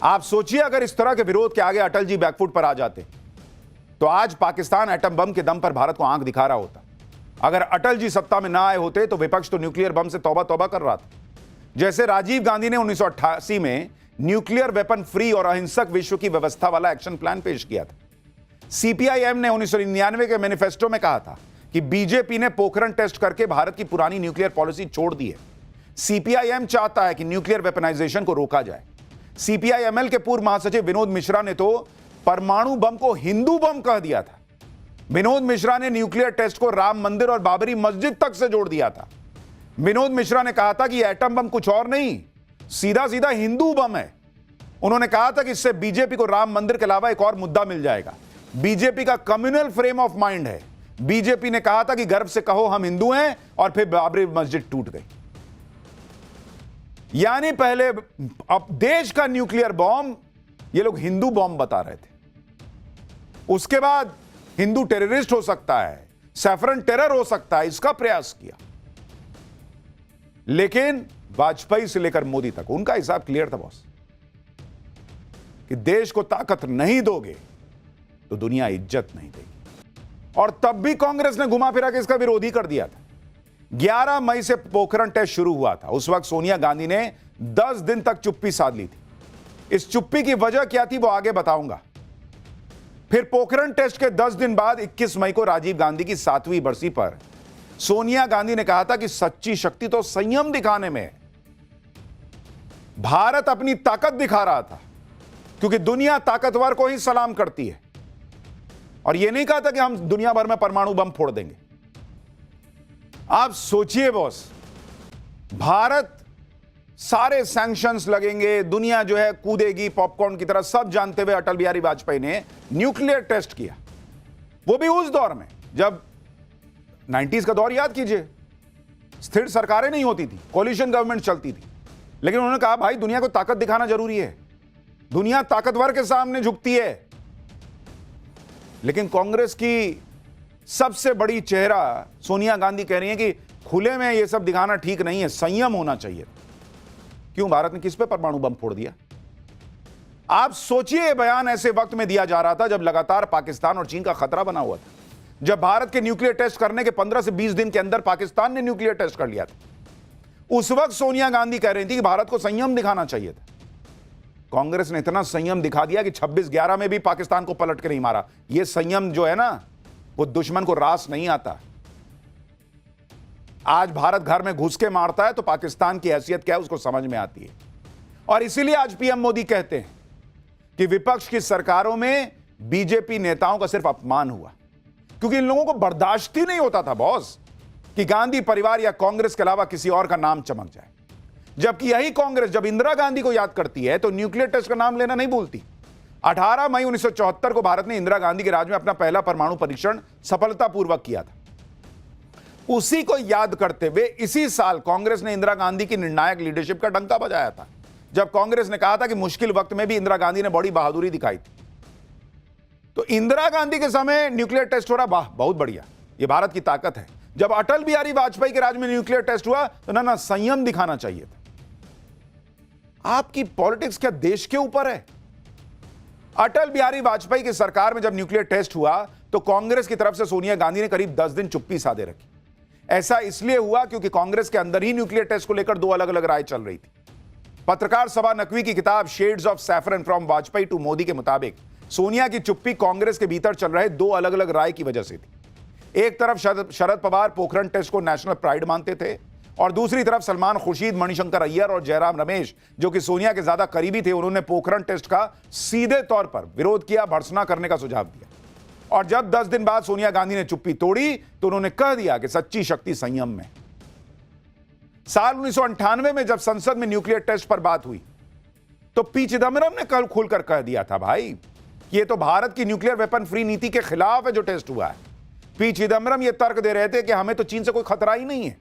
आप सोचिए अगर इस तरह के विरोध के आगे अटल जी बैकफुट पर आ जाते तो आज पाकिस्तान एटम बम के दम पर भारत को आंख दिखा रहा होता। अगर अटल जी सत्ता में ना आए होते तो विपक्ष तो न्यूक्लियर बम से तौबा तौबा कर रहा था। जैसे राजीव गांधी ने 1988 में न्यूक्लियर वेपन फ्री और अहिंसक विश्व की व्यवस्था वाला एक्शन प्लान पेश किया था। सीपीआईएम ने 1999 के मैनिफेस्टो में कहा था कि बीजेपी ने पोखरण टेस्ट करके भारत की पुरानी न्यूक्लियर पॉलिसी छोड़ दी है। सीपीआईएम चाहता है कि न्यूक्लियर वेपनाइजेशन को रोका जाए। सीपीआईएमएल के पूर्व महासचिव विनोद मिश्रा ने तो परमाणु बम को हिंदू बम कह दिया था। विनोद मिश्रा ने न्यूक्लियर टेस्ट को राम मंदिर और बाबरी मस्जिद तक से जोड़ दिया था। विनोद मिश्रा ने कहा था कि एटम बम कुछ और नहीं, सीधा सीधा हिंदू बम है। उन्होंने कहा था कि इससे बीजेपी को राम मंदिर के अलावा एक और मुद्दा मिल जाएगा। बीजेपी का कम्युनल फ्रेम ऑफ माइंड है। बीजेपी ने कहा था कि गर्व से कहो हम हिंदू हैं, और फिर बाबरी मस्जिद टूट गई। यानी पहले अब देश का न्यूक्लियर बॉम्ब ये लोग हिंदू बॉम्ब बता रहे थे। उसके बाद हिंदू टेररिस्ट हो सकता है, सैफरन टेरर हो सकता है, इसका प्रयास किया। लेकिन वाजपेयी से लेकर मोदी तक उनका हिसाब क्लियर था बॉस, कि देश को ताकत नहीं दोगे तो दुनिया इज्जत नहीं देगी। और तब भी कांग्रेस ने घुमा फिरा के इसका विरोध ही कर दिया था। 11 मई से पोखरण टेस्ट शुरू हुआ था। उस वक्त सोनिया गांधी ने 10 दिन तक चुप्पी साध ली थी। इस चुप्पी की वजह क्या थी वो आगे बताऊंगा। फिर पोखरण टेस्ट के 10 दिन बाद 21 मई को राजीव गांधी की 7वीं बरसी पर सोनिया गांधी ने कहा था कि सच्ची शक्ति तो संयम दिखाने में है। भारत अपनी ताकत दिखा रहा था, क्योंकि दुनिया ताकतवर को ही सलाम करती है। और यह नहीं कहा था कि हम दुनिया भर में परमाणु बम फोड़ देंगे। आप सोचिए बॉस, भारत सारे सैंक्शंस लगेंगे, दुनिया जो है कूदेगी पॉपकॉर्न की तरह, सब जानते हुए अटल बिहारी वाजपेयी ने न्यूक्लियर टेस्ट किया। वो भी उस दौर में जब 90s का दौर याद कीजिए, स्थिर सरकारें नहीं होती थी, कोलिशन गवर्नमेंट चलती थी। लेकिन उन्होंने कहा भाई दुनिया को ताकत दिखाना जरूरी है, दुनिया ताकतवर के सामने झुकती है। लेकिन कांग्रेस की सबसे बड़ी चेहरा सोनिया गांधी कह रही हैं कि खुले में यह सब दिखाना ठीक नहीं है, संयम होना चाहिए। क्यों भारत ने किस पे परमाणु बम फोड़ दिया? आप सोचिए, यह बयान ऐसे वक्त में दिया जा रहा था जब लगातार पाकिस्तान और चीन का खतरा बना हुआ था, जब भारत के न्यूक्लियर टेस्ट करने के 15 से 20 दिन के अंदर पाकिस्तान ने न्यूक्लियर टेस्ट कर लिया था। उस वक्त सोनिया गांधी कह रही थी कि भारत को संयम दिखाना चाहिए था। कांग्रेस ने इतना संयम दिखा दिया कि 26/11 में भी पाकिस्तान को पलट के नहीं मारा। यह संयम जो है ना, वो दुश्मन को रास नहीं आता। आज भारत घर में घुस के मारता है तो पाकिस्तान की हैसियत क्या है उसको समझ में आती है। और इसीलिए आज पीएम मोदी कहते हैं कि विपक्ष की सरकारों में बीजेपी नेताओं का सिर्फ अपमान हुआ, क्योंकि इन लोगों को बर्दाश्त ही नहीं होता था बॉस कि गांधी परिवार या कांग्रेस के अलावा किसी और का नाम चमक जाए। जबकि यही कांग्रेस जब इंदिरा गांधी को याद करती है तो न्यूक्लियर टेस्ट का नाम लेना नहीं भूलती। 18 मई 1974 को भारत ने इंदिरा गांधी के राज में अपना पहला परमाणु परीक्षण सफलतापूर्वक किया था। उसी को याद करते हुए इसी साल कांग्रेस ने इंदिरा गांधी की निर्णायक लीडरशिप का डंका बजाया था, जब कांग्रेस ने कहा था कि मुश्किल वक्त में भी इंदिरा गांधी ने बड़ी बहादुरी दिखाई थी। तो इंदिरा गांधी के समय न्यूक्लियर टेस्ट हो रहा, वाह बहुत बढ़िया, यह भारत की ताकत है। जब अटल बिहारी वाजपेयी के राज में न्यूक्लियर टेस्ट हुआ तो ना संयम दिखाना चाहिए था। आपकी पॉलिटिक्स क्या देश के ऊपर है? अटल बिहारी वाजपेयी की सरकार में जब न्यूक्लियर टेस्ट हुआ तो कांग्रेस की तरफ से सोनिया गांधी ने करीब 10 दिन चुप्पी साधे रखी। ऐसा इसलिए हुआ क्योंकि कांग्रेस के अंदर ही न्यूक्लियर टेस्ट को लेकर 2 अलग अलग राय चल रही थी। पत्रकार सभा नकवी की किताब shades of saffron from Vajpayee to Modi के मुताबिक सोनिया की चुप्पी कांग्रेस के भीतर चल रहे 2 अलग अलग राय की वजह से थी। एक तरफ शरद पवार पोखरण टेस्ट को नेशनल प्राइड मानते थे, और दूसरी तरफ सलमान खुर्शीद, मणिशंकर अय्यर और जयराम रमेश, जो कि सोनिया के ज्यादा करीबी थे, उन्होंने पोखरण टेस्ट का सीधे तौर पर विरोध किया, भर्त्सना करने का सुझाव दिया। और जब 10 दिन बाद सोनिया गांधी ने चुप्पी तोड़ी तो उन्होंने कह दिया कि सच्ची शक्ति संयम में। साल 1998 में जब संसद में न्यूक्लियर टेस्ट पर बात हुई तो पी चिदम्बरम ने कल खुलकर कह दिया था भाई ये तो भारत की न्यूक्लियर वेपन फ्री नीति के खिलाफ है जो टेस्ट हुआ है। पी चिदम्बरम यह तर्क दे रहे थे कि हमें तो चीन से कोई खतरा ही नहीं है।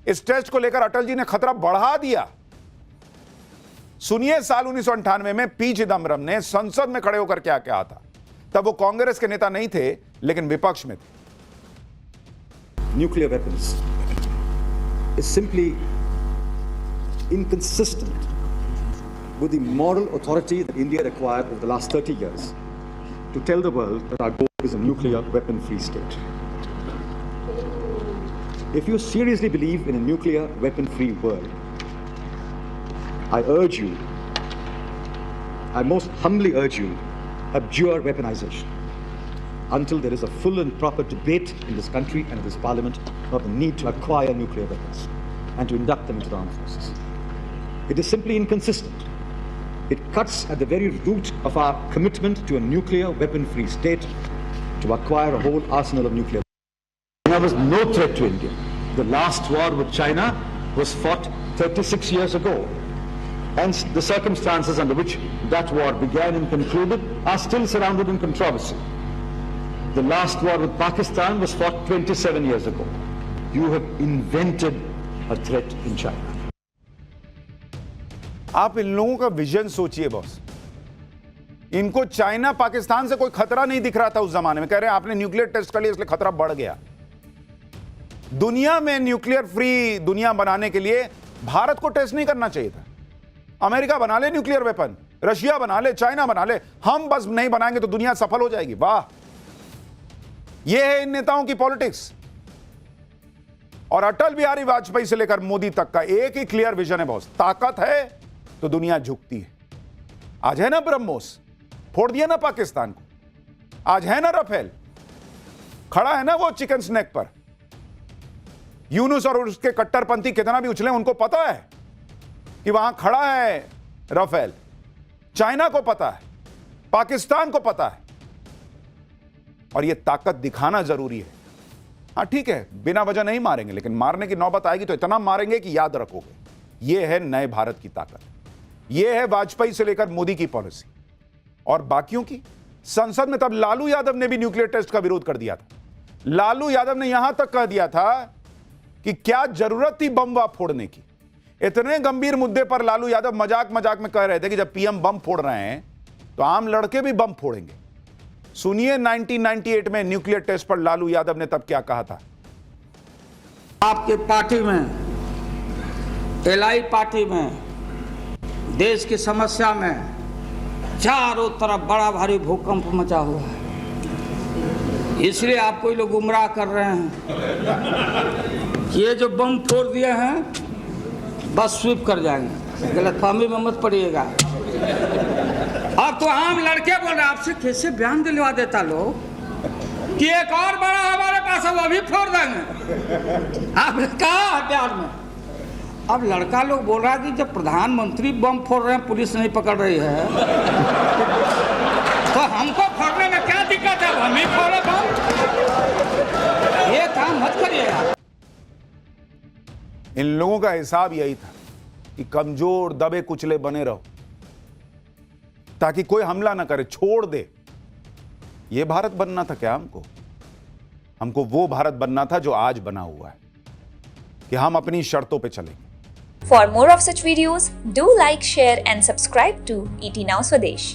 इस टेस्ट को लेकर अटल जी ने खतरा बढ़ा दिया। सुनिए साल 1998 में पी चिदम्बरम ने संसद में खड़े होकर क्या कहा था। तब वो कांग्रेस के नेता नहीं थे लेकिन विपक्ष में थे। Nuclear weapons is simply inconsistent with the moral authority that India acquired over the last 30 years to tell the world that our goal is a nuclear weapon-free state. If you seriously believe in a nuclear weapon-free world, I urge you, I most humbly urge you, abjure weaponization until there is a full and proper debate in this country and in this parliament about the need to acquire nuclear weapons and to induct them into the armed forces. It is simply inconsistent. It cuts at the very root of our commitment to a nuclear weapon-free state to acquire a whole arsenal of nuclear weapons. There was no threat to India. The last war with China was fought 36 years ago. And the circumstances under which that war began and concluded are still surrounded in controversy. The last war with Pakistan was fought 27 years ago. You have invented a threat in China. आप इन लोगों का vision सोचिए boss. इनको China Pakistan से कोई खतरा नहीं दिख रहा था उस जमाने में। कह रहे हैं आपने न्यूक्लियर टेस्ट कर लिया इसलिए खतरा बढ़ गया। दुनिया में न्यूक्लियर फ्री दुनिया बनाने के लिए भारत को टेस्ट नहीं करना चाहिए था। अमेरिका बना ले न्यूक्लियर वेपन, रशिया बना ले, चाइना बना ले, हम बस नहीं बनाएंगे तो दुनिया सफल हो जाएगी। वाह, यह है इन नेताओं की पॉलिटिक्स। और अटल बिहारी वाजपेयी से लेकर मोदी तक का एक ही क्लियर विजन है बॉस, ताकत है तो दुनिया झुकती है। आज है ना ब्रह्मोस, फोड़ दिया ना पाकिस्तान को। आज है ना राफेल, खड़ा है ना वो चिकन स्नैक पर। यूनुस और उसके कट्टरपंथी कितना भी उछले, उनको पता है कि वहां खड़ा है राफेल। चाइना को पता है, पाकिस्तान को पता है, और यह ताकत दिखाना जरूरी है। हां ठीक है, बिना वजह नहीं मारेंगे, लेकिन मारने की नौबत आएगी तो इतना मारेंगे कि याद रखोगे। यह है नए भारत की ताकत, यह है वाजपेयी से लेकर मोदी की पॉलिसी। और बाकियों की संसद में तब लालू यादव ने भी न्यूक्लियर टेस्ट का विरोध कर दिया था। लालू यादव ने यहां तक कह दिया था कि क्या जरूरत थी बम फोड़ने की। इतने गंभीर मुद्दे पर लालू यादव मजाक मजाक में कह रहे थे कि जब पीएम बम फोड़ रहे हैं तो आम लड़के भी बम फोड़ेंगे। सुनिए 1998 में न्यूक्लियर टेस्ट पर लालू यादव ने तब क्या कहा था। आपके पार्टी में, एलआई पार्टी में, देश की समस्या में चारों तरफ बड़ा भारी भूकंप मचा हुआ है, इसलिए आपको ये लोग गुमराह कर रहे हैं। ये जो बम फोड़ दिए हैं बस स्वीप कर जाएंगे, गलतफहमी में मत पड़िएगा। अब तो आम लड़के बोल रहे, आपसे कैसे बयान दिलवा देता लोग कि एक और बड़ा हमारे पास है वो भी फोड़ देंगे। आपने कहा बयान में। अब लड़का लोग बोल रहा है कि जब प्रधानमंत्री बम फोड़ रहे हैं पुलिस नहीं पकड़ रही है तो हमको फोड़ने में क्या दिक्कत है, हम ही फोड़े बम। ये काम मत करिएगा। इन लोगों का हिसाब यही था कि कमजोर दबे कुचले बने रहो ताकि कोई हमला ना करे, छोड़ दे। ये भारत बनना था क्या हमको वो भारत बनना था जो आज बना हुआ है कि हम अपनी शर्तों पे चलेंगे। For more of such videos, do like, share and subscribe to ET Now Swadesh.